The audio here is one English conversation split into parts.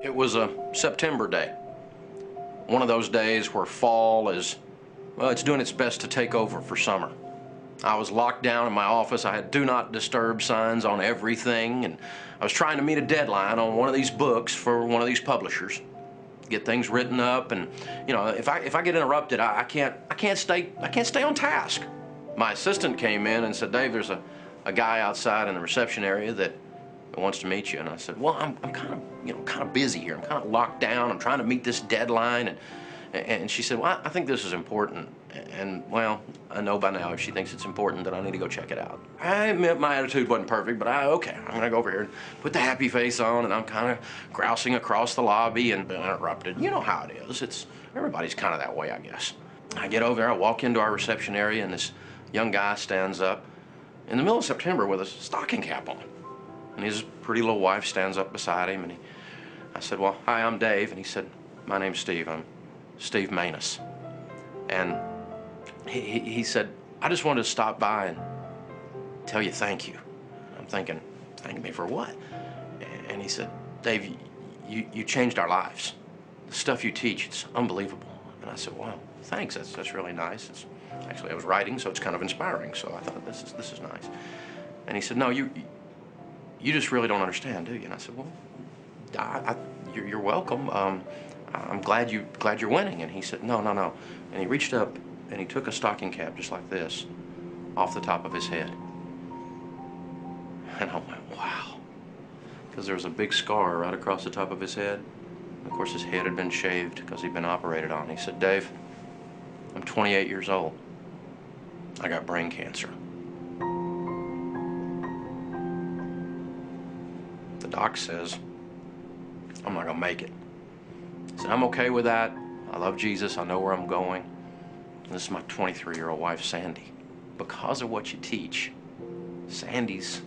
It was a September day. One of those days where fall is, well, it's doing its best to take over for summer. I was locked down in my office. I had do not disturb signs on everything, and I was trying to meet a deadline on one of these books for one of these publishers. Get things written up, and you know, if I get interrupted, I can't stay on task. My assistant came in and said, "Dave, there's a guy outside in the reception area that wants to meet you." And I said, "Well, I'm kind of busy here. I'm kind of locked down. I'm trying to meet this deadline." And she said, "Well, I think this is important." And well, I know by now if she thinks it's important that I need to go check it out. I admit my attitude wasn't perfect, but okay, I'm gonna go over here and put the happy face on, and I'm kind of grousing across the lobby and been interrupted. You know how it is. Everybody's kind of that way, I guess. I get over there, I walk into our reception area, and this young guy stands up in the middle of September with a stocking cap on. And his pretty little wife stands up beside him, and I said, "Well, hi, I'm Dave." And he said, "My name's Steve. I'm Steve Manus." And he said, "I just wanted to stop by and tell you thank you." I'm thinking, thank me for what? And he said, "Dave, you changed our lives. The stuff you teach, it's unbelievable." And I said, "Wow, thanks. That's really nice." Actually, I was writing, so it's kind of inspiring. So I thought, this is nice. And he said, "No, you just really don't understand, do you?" And I said, "Well, you're welcome. I'm glad you're winning." And he said, "No. And he reached up and he took a stocking cap just like this off the top of his head. And I went, wow. Because there was a big scar right across the top of his head. And of course, his head had been shaved because he'd been operated on. He said, "Dave, I'm 28 years old. I got brain cancer. The doc says I'm not gonna make it." I said, "I'm okay with that. I love Jesus. I know where I'm going. And this is my 23-year-old wife, Sandy. Because of what you teach, Sandy's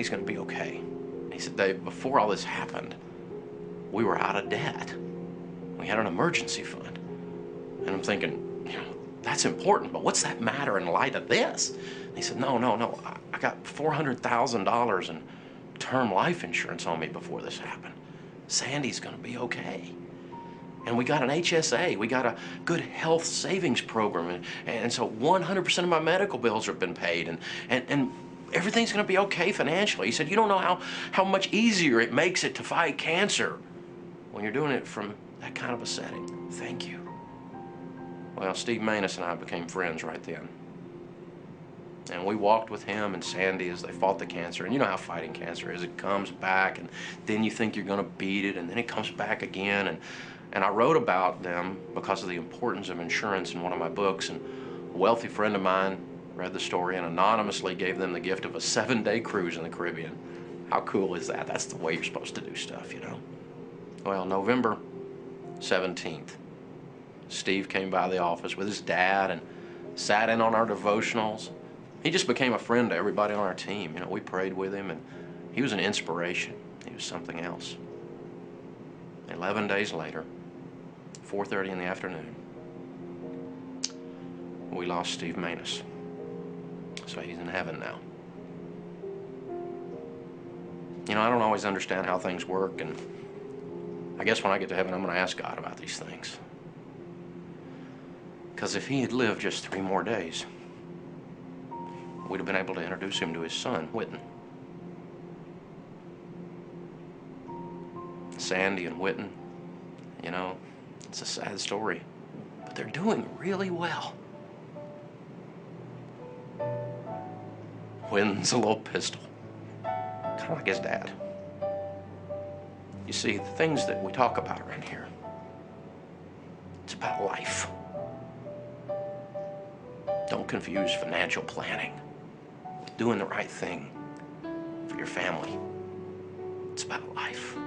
gonna be okay." And he said, "Dave, before all this happened, we were out of debt. We had an emergency fund." And I'm thinking, that's important, but what's that matter in light of this? And he said, no, I got $400,000 in term life insurance on me before this happened. Sandy's gonna be okay. And we got an HSA, we got a good health savings program, and so 100% of my medical bills have been paid, and everything's gonna be okay financially." He said, "You don't know how much easier it makes it to fight cancer when you're doing it from that kind of a setting. Thank you." Well, Steve Manus and I became friends right then. And we walked with him and Sandy as they fought the cancer. And you know how fighting cancer is. It comes back, and then you think you're gonna beat it, and then it comes back again. And I wrote about them because of the importance of insurance in one of my books. And a wealthy friend of mine read the story and anonymously gave them the gift of a 7-day cruise in the Caribbean. How cool is that? That's the way you're supposed to do stuff, you know? Well, November 17th, Steve came by the office with his dad and sat in on our devotionals. He just became a friend to everybody on our team. You know, we prayed with him, and he was an inspiration. He was something else. 11 days later, 4:30 in the afternoon, we lost Steve Manus. So he's in heaven now. You know, I don't always understand how things work, and I guess when I get to heaven, I'm going to ask God about these things. Because if he had lived just 3 more days, we'd have been able to introduce him to his son, Whitten. Sandy and Whitten, you know, it's a sad story, but they're doing really well. Whitten's a little pistol, kind of like his dad. You see, the things that we talk about around here, it's about life. Don't confuse financial planning with doing the right thing for your family. It's about life.